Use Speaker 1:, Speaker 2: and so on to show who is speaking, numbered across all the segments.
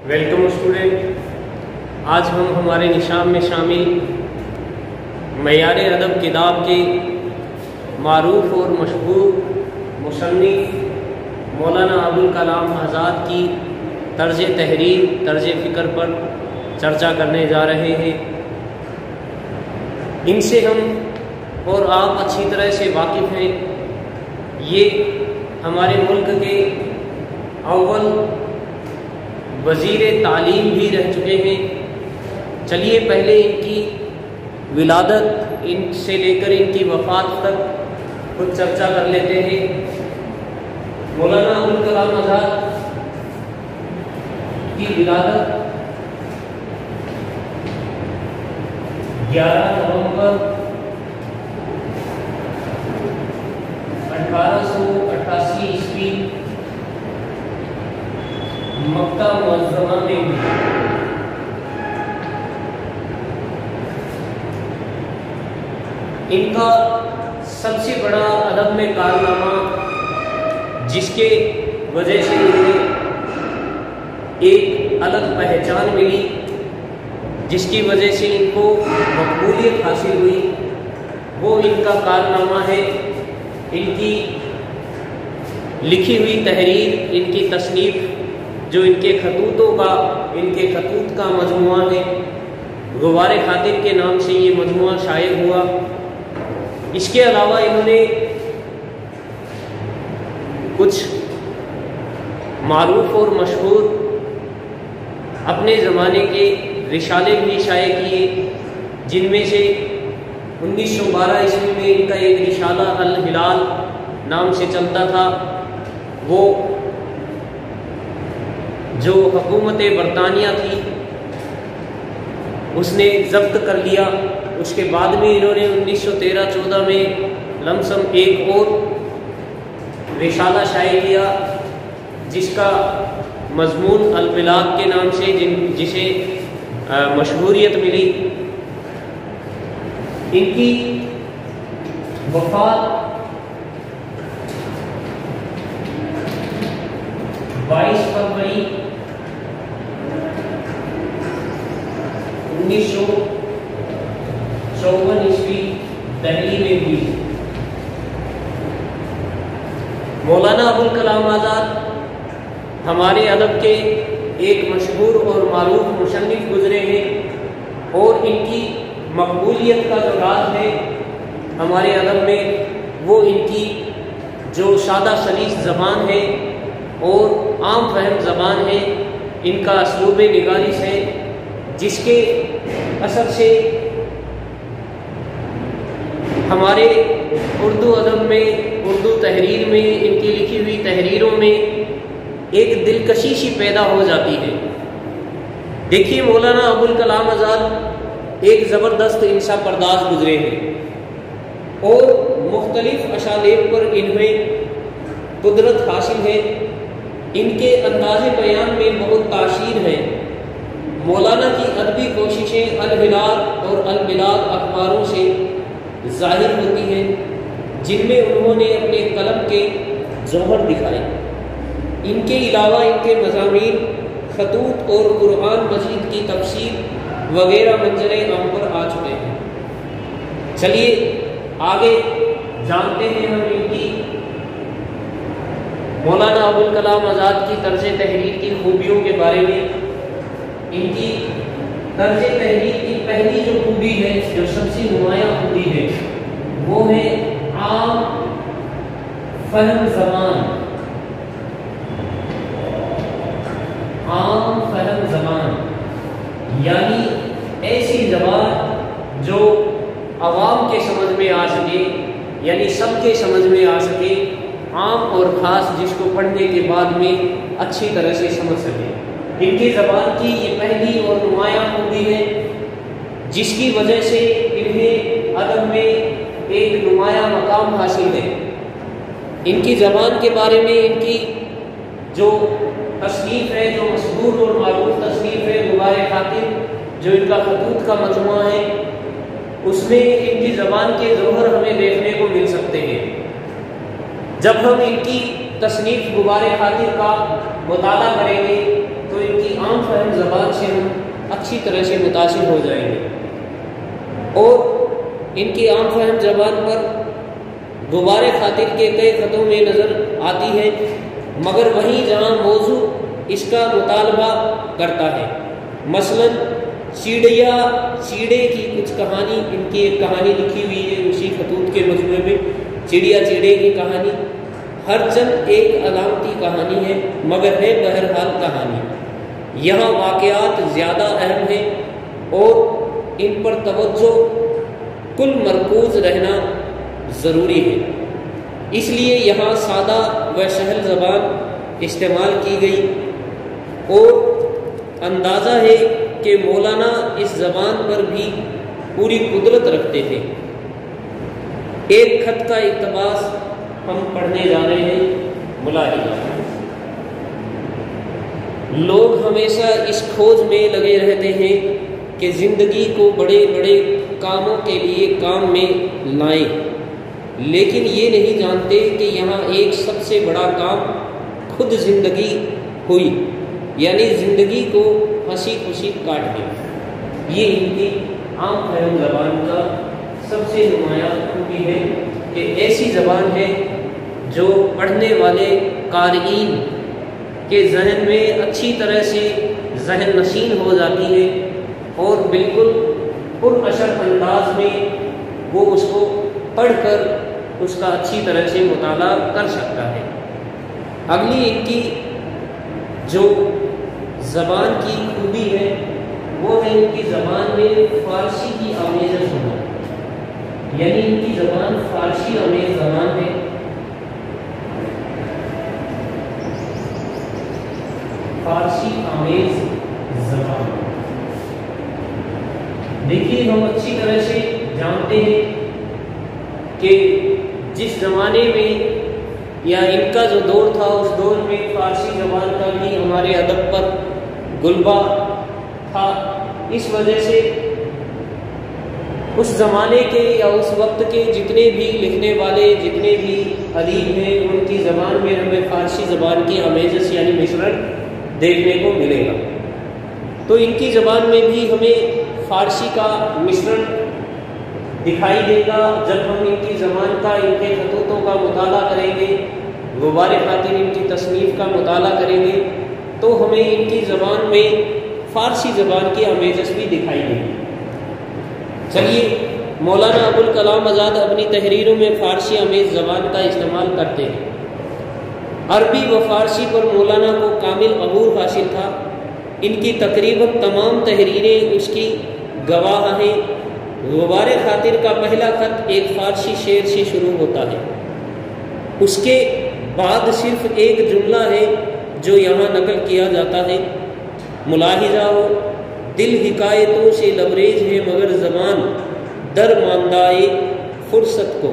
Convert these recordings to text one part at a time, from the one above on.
Speaker 1: Welcome student, آج ہم ہمارے نشان میں شامل معیار ادب کتاب کے معروف اور مشہور مصنف مولانا ابوالکلام آزاد کی طرز تحریر، طرز فکر پر چرچا کرنے جا رہے ہیں۔ ان سے ہم اور آپ اچھی طرح سے واقف ہیں۔ یہ ہمارے ملک کے اول وزیر تعلیم بھی رہ چکے ہیں۔ چلیے پہلے ان کی ولادت ان سے لے کر ان کی وفات تک کچھ چرچا کر لیتے ہیں۔ مولانا ابوالکلام آزاد کی ولادت 11 نومبر 1888 عیسوی مکہ معظمہ میں ہوئی۔ ان کا سب سے بڑا ادب میں کارنامہ، جس کے وجہ سے انہیں ایک الگ پہچان ملی، جس کی وجہ سے ان کو مقبولیت حاصل ہوئی، وہ ان کا کارنامہ ہے ان کی لکھی ہوئی تحریر، ان کی تصنیف، جو ان کے خطوط کا مجموعہ ہے۔ غبار خاطر کے نام سے یہ مجموعہ شائع ہوا۔ اس کے علاوہ انہوں نے کچھ معروف اور مشہور اپنے زمانے کے رسالے بھی شائع کیے، جن میں سے 1912 عیسوی میں ان کا ایک رسالہ الہلال نام سے چلتا تھا، وہ جو حکومت برطانیہ تھی اس نے ضبط کر لیا۔ اس کے بعد میں انہوں نے 1913-14 میں لمسم ایک اور رسالہ شائع کیا، جس کا مضمون البلاد کے نام سے جسے مشہوریت ملی۔ ان کی وفات 22 فروری 1954 عیسوی دہلی میں ہوئی۔ مولانا ابوالکلام آزاد ہمارے ادب کے ایک مشہور اور معروف مصنف گزرے ہیں، اور ان کی مقبولیت کا جو راز ہے ہمارے ادب میں، وہ ان کی جو سادہ سلیس زبان ہے اور عام فہم زبان ہے، ان کا اسلوب نگارش ہے، جس کے اثر سے ہمارے اردو ادب میں، اردو تحریر میں، ان کی لکھی ہوئی تحریروں میں ایک دلکشی سی پیدا ہو جاتی ہے۔ دیکھیے، مولانا ابوالکلام آزاد ایک زبردست انشا پرداز گزرے ہیں، اور مختلف اسالیب پر انہیں قدرت حاصل ہے۔ ان کے انداز بیان میں بہت تاثیر ہے۔ مولانا کی ادبی کوششیں الہلال اور البلاد اخباروں سے ظاہر ہوتی ہیں، جن میں انہوں نے اپنے قلم کے جوہر دکھائے۔ ان کے علاوہ ان کے مضامین خطوط اور قرآن مجید کی تفسیر وغیرہ منظر عام پر آ چکے ہیں۔ چلیے آگے جانتے ہیں ہم ان کی مولانا ابوالکلام آزاد کی طرز تحریر کی خوبیوں کے بارے میں۔ ان کی طرز تحریر کی پہلی جو خوبی ہے، جو سب سے نمایاں خوبی ہے، وہ ہے عام فہم زبان۔ عام فہم زبان یعنی ایسی زبان جو عوام کے سمجھ میں آ سکے، یعنی سب کے سمجھ میں آ سکے، عام اور خاص، جس کو پڑھنے کے بعد میں اچھی طرح سے سمجھ سکے۔ ان کی زبان کی یہ پہلی اور نمایاں خوبی ہے، جس کی وجہ سے انہیں ادب میں ایک نمایاں مقام حاصل ہے۔ ان کی زبان کے بارے میں ان کی جو تصنیف ہے، جو مشہور اور معروف تصنیف ہے غبار خاطر، جو ان کا خطوط کا مجموعہ ہے، اس میں ان کی زبان کے ظہور ہمیں دیکھنے کو مل سکتے ہیں۔ جب ہم ان کی تصنیف غبار خاطر کا مطالعہ کریں گے تو ان کی عام طرح سے متاثر ہو جائیں گے۔ اور ان کی عام فہم زبان پر غبار خاطر کے کئی خطوں میں نظر آتی ہے، مگر وہیں جہاں موضوع اس کا مطالبہ کرتا ہے، مثلا چیڑے کی کچھ کہانی، ان کی ایک کہانی لکھی ہوئی ہے اسی خطوط کے مجموعے میں، چیڑے کی کہانی، ہر چند ایک علامتی کہانی ہے مگر ہے بہرحال کہانی۔ یہاں واقعات زیادہ اہم ہیں اور ان پر توجہ کل مرکوز رہنا ضروری ہے، اس لیے یہاں سادہ و سہل زبان استعمال کی گئی، اور اندازہ ہے کہ مولانا اس زبان پر بھی پوری قدرت رکھتے تھے۔ ایک خط کا اقتباس ہم پڑھنے جا رہے ہیں، ملاحظہ۔ لوگ ہمیشہ اس کھوج میں لگے رہتے ہیں کہ زندگی کو بڑے بڑے کاموں کے لیے کام میں لائیں، لیکن یہ نہیں جانتے کہ یہاں ایک سب سے بڑا کام خود زندگی ہوئی، یعنی زندگی کو ہنسی خوشی کاٹ دیں۔ یہ ان کی عام فہم زبان کا سب سے نمایاں خوبی ہے کہ ایسی زبان ہے جو پڑھنے والے قارئین کے ذہن میں اچھی طرح سے ذہن نشین ہو جاتی ہے اور بالکل پر اثر انداز میں وہ اس کو پڑھ کر اس کا اچھی طرح سے مطالعہ کر سکتا ہے۔ اگلی ان کی جو زبان کی خوبی ہے وہ ہے ان کی زبان میں فارسی کی آمیزش ہونا، یعنی ان کی زبان فارسی آمیز زبان ہے۔ فارسی آمیز زبان، دیکھیے ہم اچھی طرح سے جانتے ہیں کہ جس زمانے میں یا ان کا جو دور تھا اس دور میں فارسی زبان کا بھی ہمارے ادب پر غلبہ تھا، اس وجہ سے اس زمانے کے یا اس وقت کے جتنے بھی لکھنے والے جتنے بھی ادیب ہیں ان کی زبان میں ہمیں فارسی زبان کی آمیزش یعنی مشرن دیکھنے کو ملے گا۔ تو ان کی زبان میں بھی ہمیں فارسی کا مشرن دکھائی دے گا جب ہم ان کی زبان کا ان کے خطوطوں کا مطالعہ کریں گے، غبار خاطر ان کی تصنیف کا مطالعہ کریں گے تو ہمیں ان کی زبان میں فارسی زبان کی آمیزش بھی دکھائی دے گی۔ چلیے، مولانا ابوالکلام آزاد اپنی تحریروں میں فارسی آمیز زبان کا استعمال کرتے ہیں۔ عربی و فارسی پر مولانا کو کامل عبور حاصل تھا، ان کی تقریباً تمام تحریریں اس کی گواہ ہیں۔ غبار خاطر کا پہلا خط ایک فارسی شعر سے شروع ہوتا ہے، اس کے بعد صرف ایک جملہ ہے جو یہاں نقل کیا جاتا ہے، ملاحظہ ہو، دل حکایتوں سے لبریز ہے مگر زبان در ماندائے فرصت کو،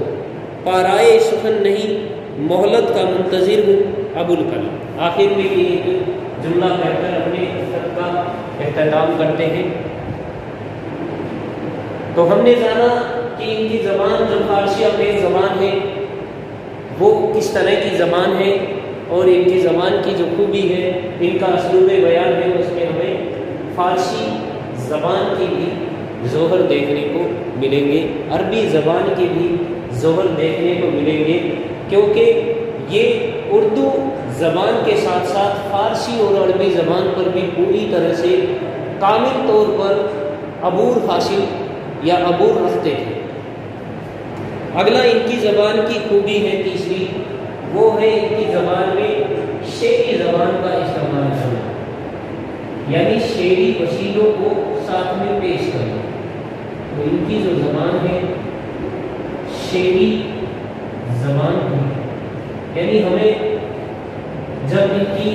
Speaker 1: پارائے سخن نہیں مہلت کا منتظر ہوں ابوالکلام۔ آخر میں یہ ایک جملہ کہہ کر اپنے خط کا اختتام کرتے ہیں۔ تو ہم نے جانا کہ ان کی زبان جو فارسی آمیز زبان ہے وہ کس طرح کی زبان ہے اور ان کی زبان کی جو خوبی ہے، ان کا اسلوب بیان ہے، اس میں ہمیں فارسی زبان کی بھی ظہر دیکھنے کو ملیں گے، عربی زبان کی بھی ظہر دیکھنے کو ملیں گے، کیونکہ یہ اردو زبان کے ساتھ ساتھ فارسی اور عربی زبان پر بھی پوری طرح سے کامل طور پر عبور حاصل یا عبور رکھتے تھے۔ اگلا ان کی زبان کی خوبی ہے تیسری، وہ ہے ان کی زبان میں شعری زبان کا استعمال کرنا، یعنی شعری وسیلوں کو ساتھ میں پیش کرنا۔ تو ان کی جو زبان ہے شعری زبان ہے، یعنی ہمیں جب ان کی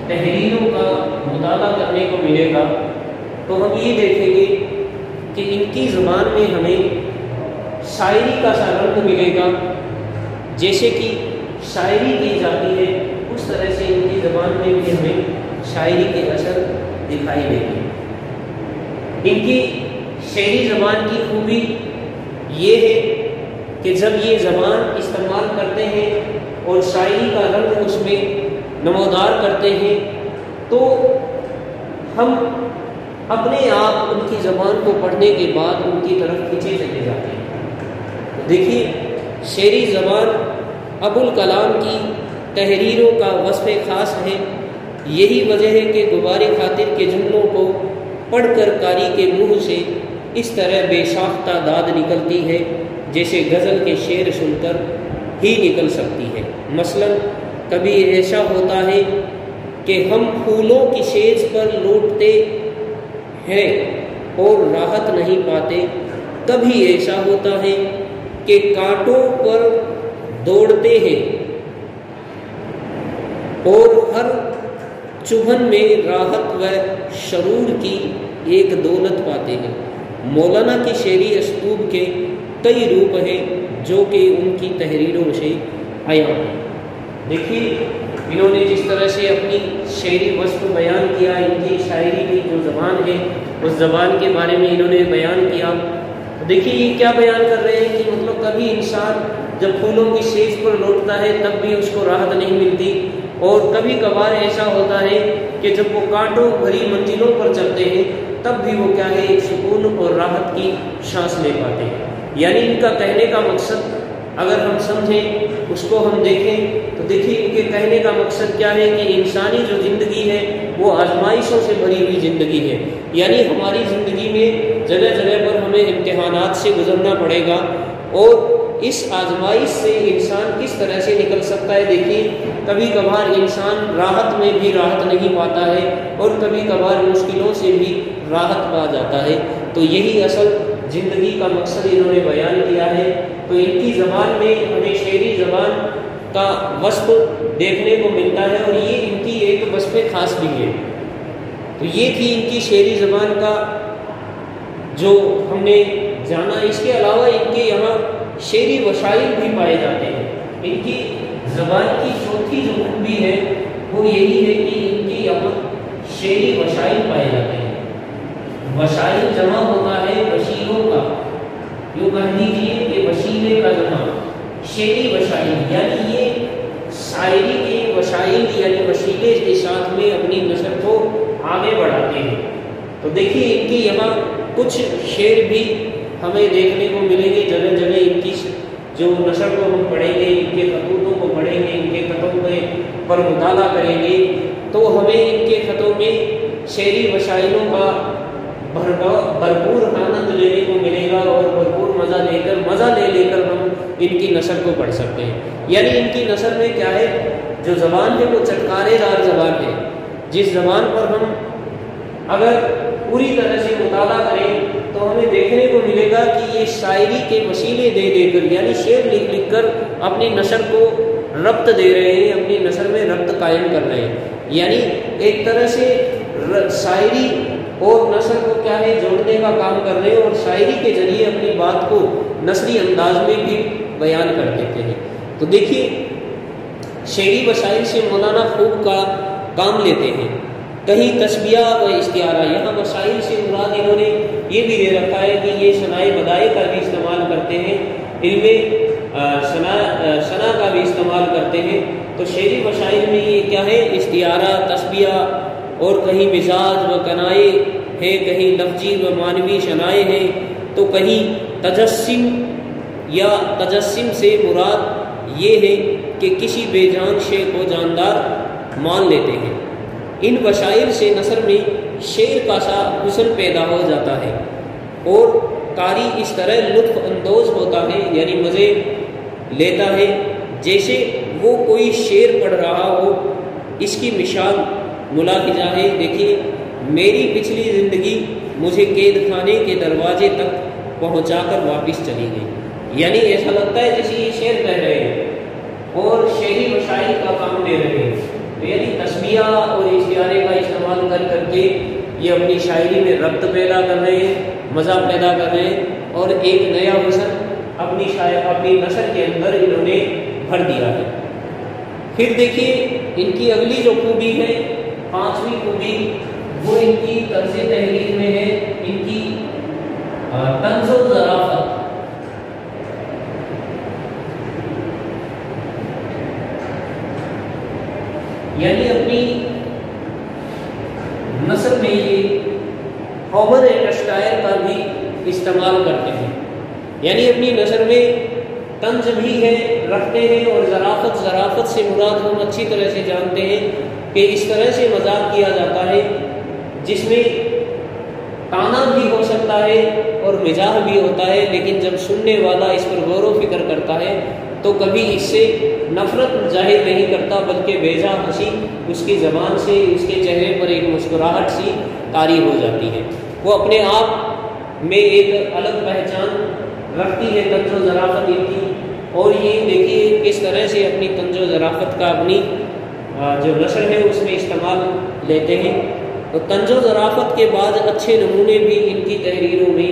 Speaker 1: تحریروں کا مطالعہ کرنے کو ملے گا تو ہم یہ دیکھیں گے کہ ان کی زبان میں ہمیں شاعری کا سا رنگ ملے گا، جیسے کہ شاعری کی جاتی ہے اس طرح سے ان کی زبان میں بھی ہمیں شاعری کے اثر دکھائی دے گی۔ ان کی شعری زبان کی خوبی یہ ہے کہ جب یہ زبان استعمال کرتے ہیں اور شاعری کا رنگ اس میں نمودار کرتے ہیں تو ہم اپنے آپ ان کی زبان کو پڑھنے کے بعد ان کی طرف کھینچے چلے جاتے ہیں۔ دیکھیے شعری زبان ابوالکلام کی تحریروں کا وصف خاص ہے۔ یہی وجہ ہے کہ غبار خاطر کے جملوں کو پڑھ کر قاری کے منہ سے اس طرح بے ساختہ داد نکلتی ہے جیسے غزل کے شعر سن کر ہی نکل سکتی ہے۔ مثلا کبھی ایسا ہوتا ہے کہ ہم پھولوں کی سیج پر لوٹتے ہیں اور راحت نہیں پاتے، کبھی ایسا ہوتا ہے کہ کانٹوں پر دوڑتے ہیں اور ہر چبھن میں راحت و سرور کی ایک دولت پاتے ہیں۔ مولانا کی شعری اسلوب کے کئی روپ ہیں جو کہ ان کی تحریروں سے عیاں ہیں۔ دیکھیے انہوں نے جس طرح سے اپنی شعری وصف بیان کیا، ان کی شاعری کی جو زبان ہے اس زبان کے بارے میں انہوں نے بیان کیا، تو دیکھیے یہ کیا بیان کر رہے ہیں کہ مطلب کبھی انسان جب پھولوں کی سیج پر لوٹتا ہے تب بھی اس کو راحت نہیں ملتی، اور کبھی کبھار ایسا ہوتا ہے کہ جب وہ کانٹوں بھری منزلوں پر چلتے ہیں تب بھی وہ کیا ہے ایک سکون اور راحت کی سانس لے پاتے ہیں۔ یعنی ان کا کہنے کا مقصد اگر ہم سمجھیں، اس کو ہم دیکھیں تو دیکھیے ان کے کہنے کا مقصد کیا ہے کہ انسانی جو زندگی ہے وہ آزمائشوں سے بھری ہوئی زندگی ہے۔ یعنی ہماری زندگی میں جگہ جگہ پر ہمیں امتحانات سے گزرنا پڑے گا، اور اس آزمائش سے انسان کس طرح سے نکل سکتا ہے۔ دیکھیے کبھی کبھار انسان راحت میں بھی راحت نہیں پاتا ہے اور کبھی کبھار مشکلوں سے بھی راحت پا جاتا ہے، تو یہی اصل زندگی کا مقصد انہوں نے بیان کیا ہے۔ تو ان کی زبان میں ہمیں شعری زبان کا وصف دیکھنے کو ملتا ہے، اور یہ ان کی ایک وصف خاص بھی ہے۔ تو یہ تھی ان کی شعری زبان کا جو ہم نے جانا۔ اس کے علاوہ ان کے یہاں شعری وسائل بھی پائے جاتے ہیں۔ ان کی زبان کی چوتھی جو خوبی ہے وہ یہی ہے کہ ان کی یہاں شعری وسائل پائے جاتے ہیں۔ وسائل جمع ہوتا ہے وسیلوں کا، یوں کہہ دیجیے کہ وسیلے کا جمع شعری وسائل، یعنی یہ شاعری کے وسائل یعنی وسیلے کے ساتھ میں اپنی نثر کو آگے بڑھاتے ہیں۔ تو دیکھیے ان کی یہاں کچھ شعر بھی ہمیں دیکھنے کو ملیں گے، جگہ جگہ ان کی جو نثر کو ہم پڑھیں گے، ان کے خطوطوں کو پڑھیں گے، ان کے خطوں پر مطالعہ کریں گے تو ہمیں ان کے خطوں میں شعری وسائلوں کا بھرپور آنند لینے کو ملے گا، اور بھرپور مزہ لے کر ہم ان کی نثر کو پڑھ سکتے ہیں۔ یعنی ان کی نثر میں کیا ہے، جو زبان ہے وہ چٹکارے دار زبان ہے، جس زبان پر ہم اگر پوری طرح سے مطالعہ کریں تو ہمیں دیکھنے کو ملے گا کہ یہ شاعری کے وسیلے دے کر، یعنی شعر لکھ کر اپنی نثر کو ربط دے رہے ہیں، اپنی نثر میں ربط قائم کر رہے ہیں۔ یعنی ایک طرح سے شاعری اور نثر کو کیا ہے جوڑنے کا کام کر رہے ہیں، اور شاعری کے ذریعے اپنی بات کو نثری انداز میں بھی بیان کر دیتے ہیں۔ تو دیکھیے شعری وسائل سے مولانا خوب کا کام لیتے ہیں۔ کہیں تشبیہ و استعارہ، یہاں وسائل سے مراد انہوں نے یہ بھی دے رکھا ہے کہ یہ ثنائے بدائع کا بھی استعمال کرتے ہیں، علم ثنا کا بھی استعمال کرتے ہیں۔ تو شعری وسائل میں یہ کیا ہے، استعارہ، تشبیہ، اور کہیں مزاج و کنائے ہے، کہیں لفظی و معنوی شنائے ہیں، تو کہیں تجسم یا تجسم سے مراد یہ ہے کہ کسی بے جان شے کو جاندار مان لیتے ہیں۔ ان وسائل سے نثر میں شعر کا سا حسن پیدا ہو جاتا ہے، اور قاری اس طرح لطف اندوز ہوتا ہے، یعنی مزے لیتا ہے جیسے وہ کوئی شعر پڑھ رہا ہو۔ اس کی مثال ملاحظہ ہے۔ دیکھیے میری پچھلی زندگی مجھے قید خانے کے دروازے تک پہنچا کر واپس چلی گئی، یعنی ایسا لگتا ہے جیسے یہ شعر کہہ رہے ہیں اور شعری وسائل کا کام لے رہے ہیں۔ یعنی تشبیہ اور استعارے کا استعمال کر کے یہ اپنی شاعری میں ربط پیدا کر رہے ہیں، مزہ پیدا کر رہے ہیں، اور ایک نیا حسن اپنی نثر کے اندر انہوں نے بھر دیا ہے۔ پھر دیکھیے ان کی اگلی جو خوبی ہے، پانچویں خوبی، وہ ان کی طرز تحریر میں ہے، ان کی طنز و ظرافت۔ یعنی اپنی نثر میں یہ کامن ٹیکسٹائل کا بھی استعمال کرتے ہیں، یعنی اپنی نثر میں طنز بھی ہے رکھتے ہیں، اور ظرافت سے مراد ہم اچھی طرح سے جانتے ہیں کہ اس طرح سے مذاق کیا جاتا ہے جس میں تانا بھی ہو سکتا ہے اور مزاح بھی ہوتا ہے، لیکن جب سننے والا اس پر غور و فکر کرتا ہے تو کبھی اس سے نفرت ظاہر نہیں کرتا، بلکہ بے جا ہنسی اس کی زبان سے، اس کے چہرے پر ایک مسکراہٹ سی طاری ہو جاتی ہے۔ وہ اپنے آپ میں ایک الگ پہچان رکھتی ہے طنز و ظرافت ان کی، اور یہ دیکھیے کس طرح سے اپنی طنز و ظرافت کا اپنی جو نثر ہے اس میں استعمال لیتے ہیں۔ تو طنز و ظرافت کے بعد اچھے نمونے بھی ان کی تحریروں میں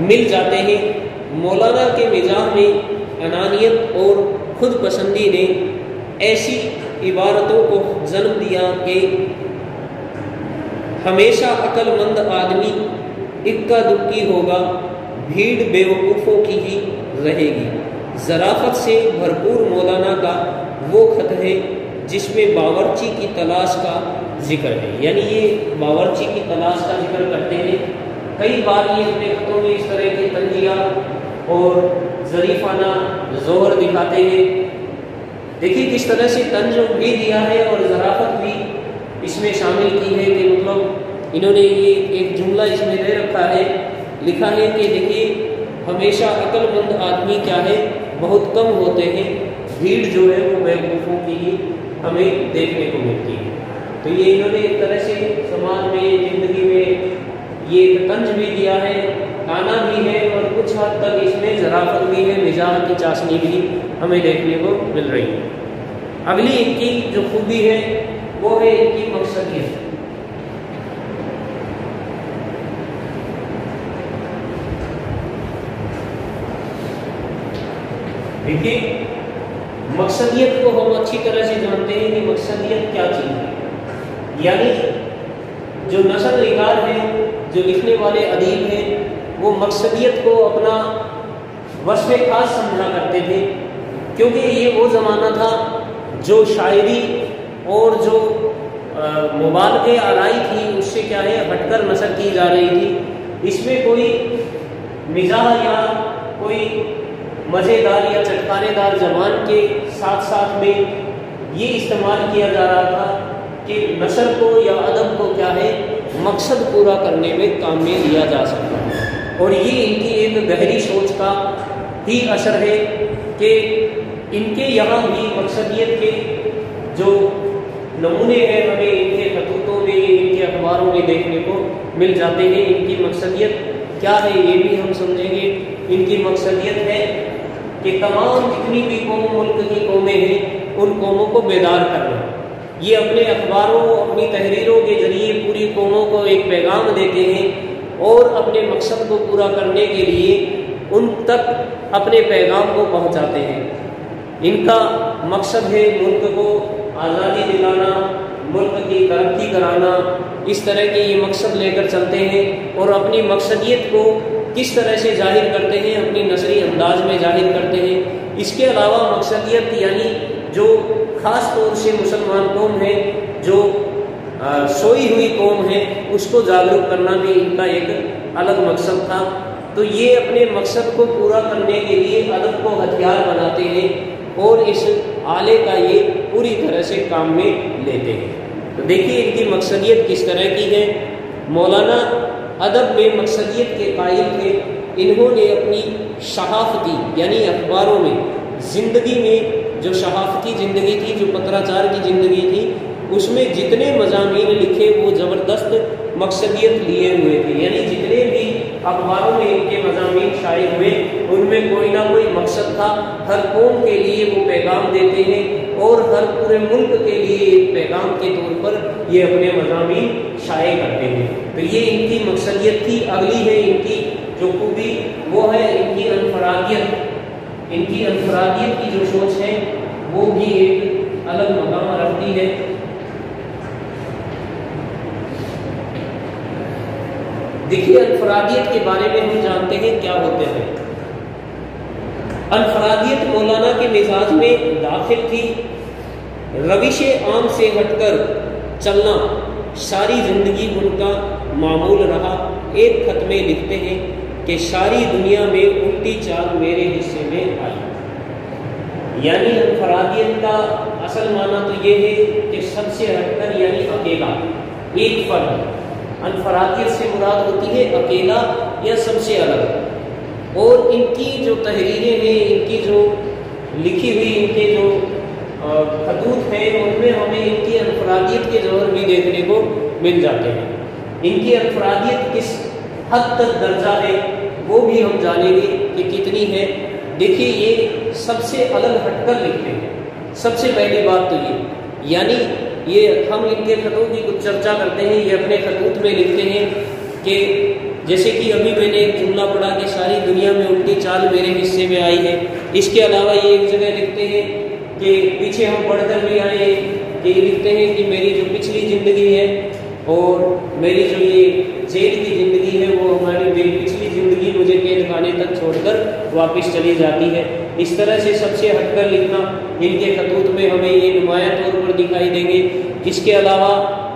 Speaker 1: مل جاتے ہیں۔ مولانا کے مزاح میں انانیت اور خود پسندی نے ایسی عبارتوں کو جنم دیا کہ ہمیشہ عقل مند آدمی اکا دکھی ہوگا، بھیڑ بے وقوفوں کی ہی رہے گی۔ ظرافت سے بھرپور مولانا کا وہ خط ہے جس میں باورچی کی تلاش کا ذکر ہے، یعنی یہ باورچی کی تلاش کا ذکر کرتے ہیں۔ کئی بار یہ اپنے خطوں میں اس طرح کی طنزیہ اور ظریفانہ ظہر دکھاتے ہیں۔ دیکھیے کس طرح سے طنز بھی دیا ہے اور ظرافت بھی اس میں شامل کی ہے، کہ مطلب انہوں نے یہ ایک جملہ اس میں دے رکھا ہے، لکھا ہے کہ دیکھیے ہمیشہ عقل مند آدمی کیا ہے بہت کم ہوتے ہیں، بھیڑ جو ہے وہ بیوقوفوں کی ہی ہمیں دیکھنے کو ملتی ہے۔ تو یہ انہوں نے ایک طرح سے سماج میں، زندگی میں یہ طنز بھی دیا ہے، گانا بھی ہے، اور کچھ حد تک اس میں ظرافت بھی ہے، مزاح کی چاشنی بھی ہمیں دیکھنے کو مل رہی ہے۔ اگلی ان کی جو خوبی ہے وہ ہے ان کی مقصدیت۔ دیکھیے مقصدیت کو ہم اچھی طرح سے جانتے ہیں کہ مقصدیت کیا چیز ہے، یعنی جو نثر نگار ہیں، جو لکھنے والے ادیب ہیں، وہ مقصدیت کو اپنا وصف خاص سمجھا کرتے تھے، کیونکہ یہ وہ زمانہ تھا جو شاعری اور جو مبالغے آرائی تھی اس سے کیا ہے ہٹ کر نثر کی جا رہی تھی۔ اس میں کوئی مزاح یا کوئی مزیدار یا چٹکانے دار زبان کے ساتھ ساتھ میں یہ استعمال کیا جا رہا تھا کہ نثر کو یا ادب کو کیا ہے مقصد پورا کرنے میں کام میں لیا جا سکتا ہے، اور یہ ان کی ایک گہری سوچ کا ہی اثر ہے کہ ان کے یہاں بھی مقصدیت کے جو نمونے ہیں ہمیں ان کے خطوطوں میں، ان کے اخباروں میں دیکھنے کو مل جاتے ہیں۔ ان کی مقصدیت کیا ہے یہ بھی ہم سمجھیں گے۔ ان کی مقصدیت ہے کہ تمام جتنی بھی قوم ملک کی قومیں ہیں ان قوموں کو بیدار کرنا۔ یہ اپنے اخباروں، اپنی تحریروں کے ذریعے پوری قوموں کو ایک پیغام دیتے ہیں، اور اپنے مقصد کو پورا کرنے کے لیے ان تک اپنے پیغام کو پہنچاتے ہیں۔ ان کا مقصد ہے ملک کو آزادی دلانا، ملک کی ترقی کرانا، اس طرح کے یہ مقصد لے کر چلتے ہیں، اور اپنی مقصدیت کو کس طرح سے ظاہر کرتے ہیں، اپنی نثری انداز میں ظاہر کرتے ہیں۔ اس کے علاوہ مقصدیت یعنی جو خاص طور سے مسلمان قوم ہے، جو سوئی ہوئی قوم ہے، اس کو جاگرک کرنا بھی ان کا ایک الگ مقصد تھا۔ تو یہ اپنے مقصد کو پورا کرنے کے لیے ادب کو ہتھیار بناتے ہیں اور اس آلے کا یہ پوری طرح سے کام میں لیتے ہیں۔ تو دیکھیے ان کی مقصدیت کس طرح کی ہے۔ مولانا ادب میں مقصدیت کے قائل تھے۔ انہوں نے اپنی صحافتی یعنی اخباروں میں زندگی میں جو صحافتی زندگی تھی، جو پتراچار کی زندگی تھی، اس میں جتنے مضامین لکھے وہ زبردست مقصدیت لیے ہوئے تھے، یعنی جتنے بھی اخباروں میں ان کے مضامین شائع ہوئے ان میں کوئی نہ کوئی مقصد تھا۔ ہر قوم کے لیے وہ پیغام دیتے ہیں اور ہر پورے ملک کے لیے ایک پیغام کے طور پر یہ اپنے مضامین شائع کرتے ہیں۔ تو یہ ان کی مقصدیت تھی۔ اگلی ہے ان کی جو خوبی، وہ ہے ان کی انفرادیت۔ ان کی انفرادیت کی جو سوچ ہے وہ بھی ایک الگ مقام رکھتی ہے۔ دیکھیے انفرادیت کے بارے میں ہم جانتے ہیں کیا ہوتے ہیں۔ انفرادیت مولانا کے مزاج میں داخل تھی۔ روش عام سے ہٹ کر چلنا، ساری زندگی ان کا معمول رہا، ایک خط میں لکھتے ہیں کہ ساری دنیا میں الٹی چال میرے حصے میں آئی۔ یعنی انفرادیت کا اصل معنی تو یہ ہے کہ سب سے ہٹ کر، یعنی اکیلا، ایک فرد۔ انفرادیت سے مراد ہوتی ہے اکیلا یا سب سے الگ۔ اور ان کی جو تحریریں ہیں، ان کی جو لکھی ہوئی ان کے جو خطوط ہیں، ان میں ہمیں ان کی انفرادیت کے جوہر بھی دیکھنے کو مل جاتے ہیں۔ ان کی انفرادیت کس حد تک درجہ ہے وہ بھی ہم جانیں گے کہ کتنی ہے۔ دیکھیے، یہ سب سے الگ ہٹ کر لکھتے ہیں، سب سے پہلی بات تو یہ، یعنی یہ ہم ان کے خطوط کی کچھ چرچا کرتے ہیں۔ یہ اپنے خطوط میں لکھتے ہیں کہ جیسے کہ ابھی میں نے ایک جملہ پڑھا کہ ساری دنیا میں الٹی چال میرے حصے میں آئی ہے۔ اس کے علاوہ یہ ایک جگہ لکھتے ہیں کہ پیچھے ہم پڑھ کر بھی آئے ہیں کہ لکھتے ہیں کہ میری جو پچھلی زندگی ہے اور میری جو یہ جیل کی زندگی ہے، وہ میری پچھلی زندگی مجھے قید خانے تک چھوڑ کر واپس چلی جاتی ہے۔ اس طرح سے سب سے ہٹ کر لکھنا ان کے خطوط میں ہمیں یہ نمایاں طور پر دکھائی دیں گے۔ اس کے علاوہ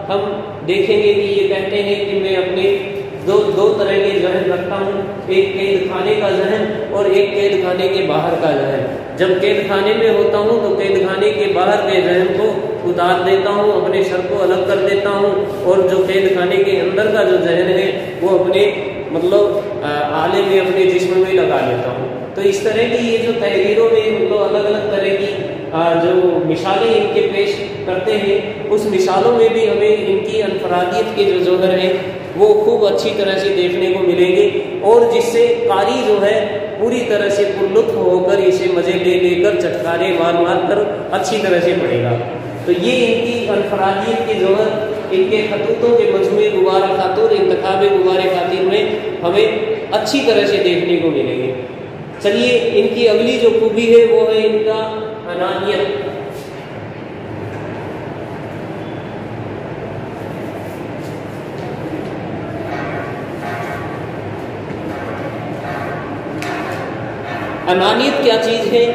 Speaker 1: ہم دیکھیں گے کہ یہ کہتے ہیں کہ میں اپنے دو طرح کے ذہن رکھتا ہوں، ایک قید خانے کا ذہن اور ایک قید خانے کے باہر کا ذہن۔ جب قید خانے میں ہوتا ہوں تو قید خانے کے باہر کے ذہن کو اتار دیتا ہوں، اپنے سر کو الگ کر دیتا ہوں، اور جو قید خانے کے اندر کا جو ذہن ہے وہ اپنے آلے میں، اپنے جسم میں لگا لیتا ہوں۔ تو اس طرح کی یہ جو تحریروں میں الگ الگ طرح کی جو مثالیں ان کے پیش کرتے ہیں، اس مثالوں میں بھی ہمیں ان کی انفرادیت کے جو جوہر ہیں وہ خوب اچھی طرح سے دیکھنے کو ملیں گے، اور جس سے قاری جو ہے پوری طرح سے پرلطف ہو کر اسے مزے لے لے کر چٹکارے مار کر اچھی طرح سے پڑھے گا۔ تو یہ ان کی انفرادیت کے جوہر ان کے خطوطوں کے مجموعے غبار خاطر انتخاب غبار خاطر میں ہمیں اچھی طرح سے دیکھنے کو ملیں گے۔ چلیے، ان کی اگلی جو خوبی ہے وہ ہے ان کا انانیت۔ انانیت کیا چیز ہے؟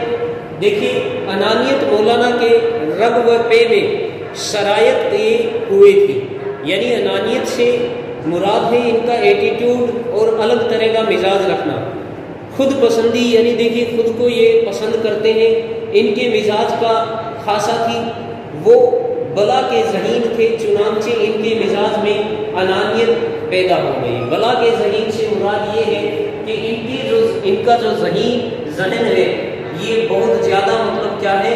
Speaker 1: دیکھیے، انانیت مولانا کے رگ و پے میں شرائط ہوئے تھی، یعنی انانیت سے مراد ہے ان کا ایٹیٹیوڈ اور الگ طرح کا مزاج رکھنا۔ خود پسندی، یعنی دیکھیے خود کو یہ پسند کرتے ہیں، ان کے مزاج کا خاصہ تھی، وہ بلا کے ذہین تھے، چنانچہ ان کے مزاج میں انانیت پیدا ہو گئی۔ بلا کے ذہین سے مراد یہ ہے کہ ان کا جو ذہن ہے یہ بہت زیادہ کیا ہے،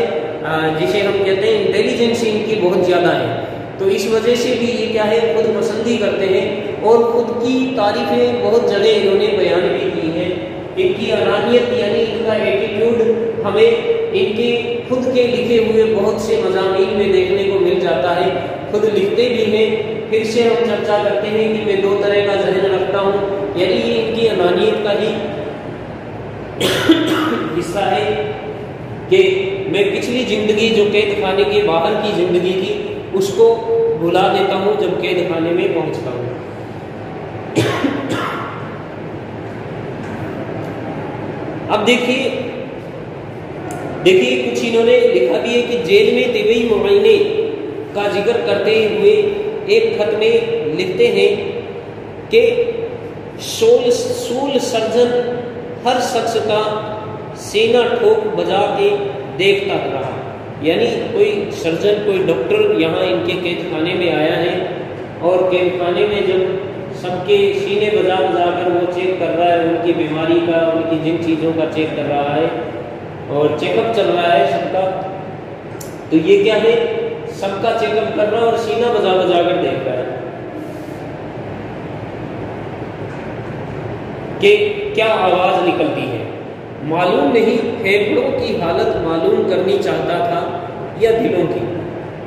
Speaker 1: جسے ہم کہتے ہیں انٹیلیجنس ان کی بہت زیادہ ہے۔ تو اس وجہ سے بھی یہ کیا ہے، خود پسندی کرتے ہیں، اور خود کی تعریفیں بہت جگہ انہوں نے بیان بھی کی ہیں۔ ان کی انانیت یعنی ان کا ایٹیٹیوڈ ہمیں ان کے خود کے لکھے ہوئے بہت سے مضامین میں دیکھنے کو مل جاتا ہے۔ خود لکھتے بھی ہیں، پھر سے ہم چرچا کرتے ہیں کہ میں دو طرح کا ذہن رکھتا ہوں، یعنی یہ ان کی انانیت کا ہی حصہ ہے کہ میں پچھلی زندگی جو قید خانے کے باہر کی زندگی تھی اس کو بھلا دیتا ہوں جب قید خانے میں پہنچتا ہوں۔ اب دیکھیے کچھ انہوں نے لکھا بھی ہے کہ جیل میں طبی معائنے کا ذکر کرتے ہوئے ایک خط میں لکھتے ہیں کہ سول سرجن ہر شخص کا سینہ ٹھوک بجا کے دیکھتا رہا، یعنی کوئی سرجن، کوئی ڈاکٹر یہاں ان کے قید خانے میں آیا ہے، اور قید خانے میں جب سب کے سینے بجا کر وہ چیک کر رہا ہے ان کی بیماری کا، ان کی جن چیزوں کا چیک کر رہا ہے، اور چیک اپ چل رہا ہے سب کا، تو یہ کیا ہے، سب کا چیک اپ کر رہا ہے اور سینہ بجا کر دیکھ رہا ہے کہ کیا آواز نکلتی ہے۔ معلوم نہیں پھیپھڑوں کی حالت معلوم کرنی چاہتا تھا یا دلوں کی۔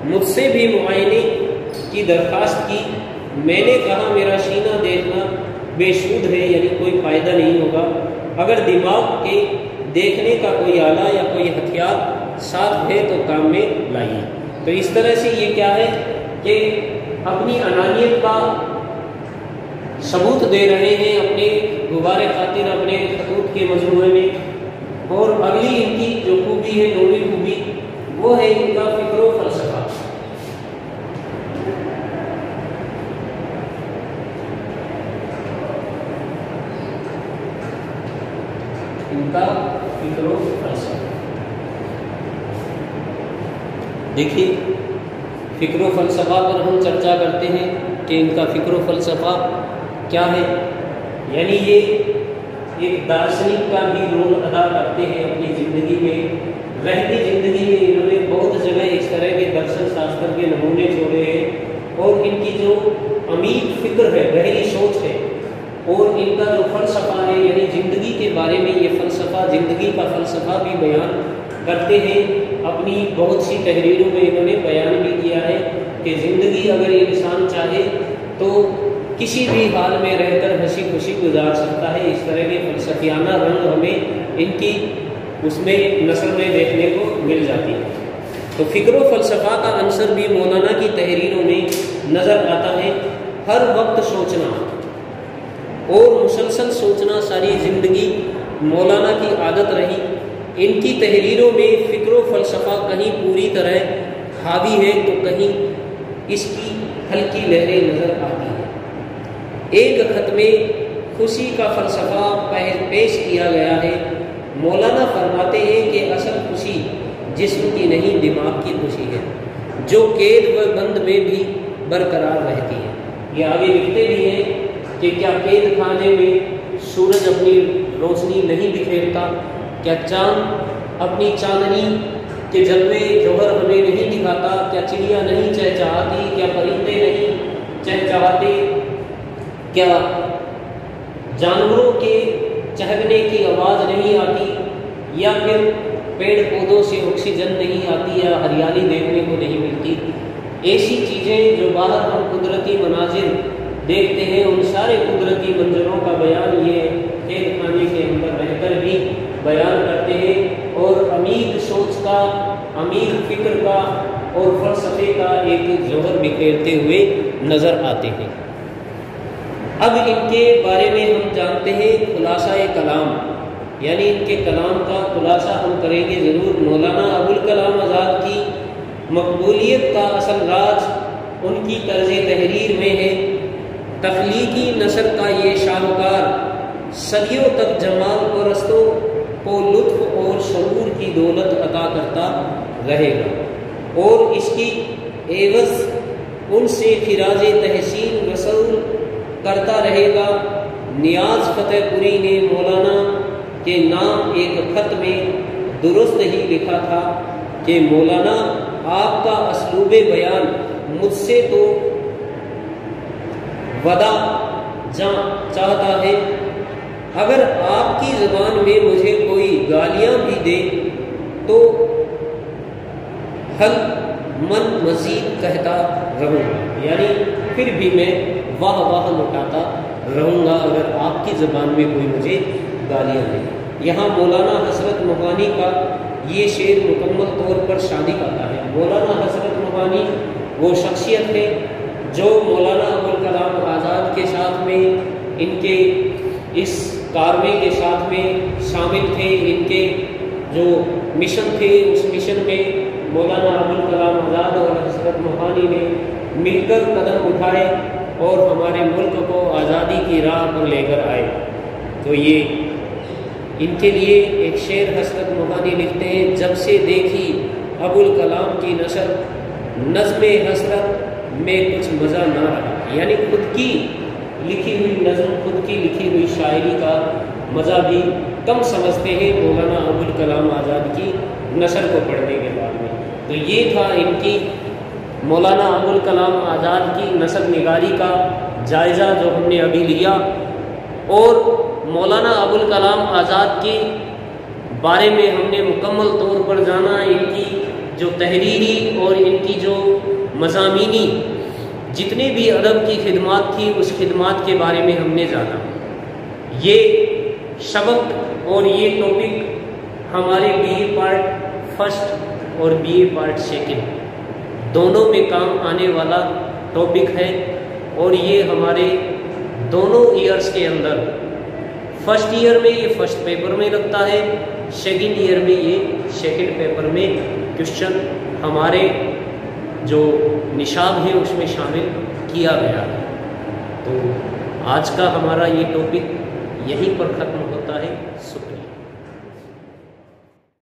Speaker 1: مجھ سے بھی معائنے کی درخواست کی، میں نے کہا میرا سینہ دیکھنا بے سود ہے، یعنی کوئی فائدہ نہیں ہوگا، اگر دماغ کے دیکھنے کا کوئی آلہ یا کوئی ہتھیار ساتھ ہے تو کام میں لائیے۔ تو اس طرح سے یہ کیا ہے کہ اپنی انانیت کا ثبوت دے رہے ہیں اپنے غبار خاطر، اپنے خطوط کے مجموعے میں۔ اور اگلی ان کی جو خوبی ہے، نویں خوبی، وہ ہے ان کا فکر و فلسفہ۔ کا فکر و فلسفہ۔ دیکھیے فکر و فلسفہ پر ہم چرچا کرتے ہیں کہ ان کا فکر و فلسفہ کیا ہے، یعنی یہ ایک دارشنک کا بھی رول ادا کرتے ہیں اپنی زندگی میں، رہتی زندگی میں انہوں نے بہت جگہ اس طرح کے درشن شاستر کے نمونے چھوڑے ہیں، اور ان کی جو عمیق فکر ہے، گہری سوچ ہے، اور ان کا جو فلسفہ ہے یعنی زندگی کے بارے میں یہ فلسفہ، زندگی کا فلسفہ بھی بیان کرتے ہیں۔ اپنی بہت سی تحریروں میں انہوں نے بیان بھی کیا ہے کہ زندگی اگر انسان چاہے تو کسی بھی حال میں رہ کر ہنسی خوشی گزار سکتا ہے، اس طرح کے فلسفیانہ رنگ ہمیں ان کی اس میں نثر میں دیکھنے کو مل جاتی ہے۔ تو فکر و فلسفہ کا عنصر بھی مولانا کی تحریروں میں نظر آتا ہے۔ ہر وقت سوچنا اور مسلسل سوچنا ساری زندگی مولانا کی عادت رہی۔ ان کی تحریروں میں فکر و فلسفہ کہیں پوری طرح حاوی ہے تو کہیں اس کی ہلکی لہریں نظر آتی ہیں۔ ایک خط میں خوشی کا فلسفہ پیش کیا گیا ہے۔ مولانا فرماتے ہیں کہ اصل خوشی جسم کی نہیں دماغ کی خوشی ہے، جو قید و بند میں بھی برقرار رہتی ہے۔ یہ آگے لکھتے بھی ہیں کہ کیا قید خانے میں سورج اپنی روشنی نہیں بکھیرتا، کیا چاند اپنی چاندنی کے جلوے جوہر ہمیں نہیں دکھاتا، کیا چڑیا نہیں چہچہاتی، کیا پرندے نہیں چہچہاتے، کیا جانوروں کے چہکنے کی آواز نہیں آتی، یا پھر پیڑ پودوں سے آکسیجن نہیں آتی، یا ہریالی دیکھنے کو نہیں ملتی۔ ایسی چیزیں جو باہر ہم قدرتی مناظر دیکھتے ہیں، ان سارے قدرتی منظروں کا بیان یہ قید خانے کے اندر رہ کر بھی بیان کرتے ہیں، اور عمیق سوچ کا، عمیق فکر کا اور فلسفے کا ایک جوہر بکھیرتے ہوئے نظر آتے ہیں۔ اب ان کے بارے میں ہم جانتے ہیں خلاصہ کلام، یعنی ان کے کلام کا خلاصہ ہم کریں گے ضرور۔ مولانا ابوالکلام آزاد کی مقبولیت کا اصل راز ان کی طرز تحریر میں ہے۔ تخلیقی نثر کا یہ شاہکار صدیوں تک جمال پرستوں کو لطف اور شعور کی دولت عطا کرتا رہے گا، اور اس کی عوض ان سے خراج تحسین وصول کرتا رہے گا۔ نیاز فتح پوری نے مولانا کے نام ایک خط میں درست ہی لکھا تھا کہ مولانا آپ کا اسلوب بیان مجھ سے تو ودا چاہتا ہے، اگر آپ کی زبان میں مجھے کوئی گالیاں بھی دے تو حل من مزید کہتا رہوں گا، یعنی پھر بھی میں واہ واہ لوٹاتا رہوں گا اگر آپ کی زبان میں کوئی مجھے گالیاں دے۔ یہاں مولانا حسرت موہانی کا یہ شعر مکمل طور پر شادی کرتا ہے۔ مولانا حسرت موہانی وہ شخصیت ہے جو مولانا ابوالکلام آزاد کے ساتھ میں، ان کے اس کارواں کے ساتھ میں شامل تھے۔ ان کے جو مشن تھے اس مشن میں مولانا ابوالکلام آزاد اور حسرت موہانی نے مل کر قدم اٹھائے اور ہمارے ملک کو آزادی کی راہ پر لے کر آئے۔ تو یہ ان کے لیے ایک شعر حسرت موہانی لکھتے ہیں، جب سے دیکھی ابوالکلام کی نثر نظم حسرت میں کچھ مزہ نہ رہا، یعنی خود کی لکھی ہوئی نظم، خود کی لکھی ہوئی شاعری کا مزہ بھی کم سمجھتے ہیں مولانا ابوالکلام آزاد کی نثر کو پڑھنے کے بعد میں۔ تو یہ تھا ان کی مولانا ابوالکلام آزاد کی نثر نگاری کا جائزہ جو ہم نے ابھی لیا، اور مولانا ابوالکلام آزاد کے بارے میں ہم نے مکمل طور پر جانا، ان کی جو تحریری اور ان کی جو مضامینی جتنے بھی ادب کی خدمات تھی اس خدمات کے بارے میں ہم نے جانا۔ یہ سبق اور یہ ٹاپک ہمارے بی اے پارٹ فرسٹ اور بی اے پارٹ سیکنڈ دونوں میں کام آنے والا ٹاپک ہے، اور یہ ہمارے دونوں ایئرز کے اندر فرسٹ ایئر میں یہ فرسٹ پیپر میں لگتا ہے، سیکنڈ ایئر میں یہ سیکنڈ پیپر میں کوشچن ہمارے جو نصاب ہے اس میں شامل کیا گیا ہے۔ تو آج کا ہمارا یہ ٹاپک یہیں پر ختم ہوتا ہے۔ شکریہ۔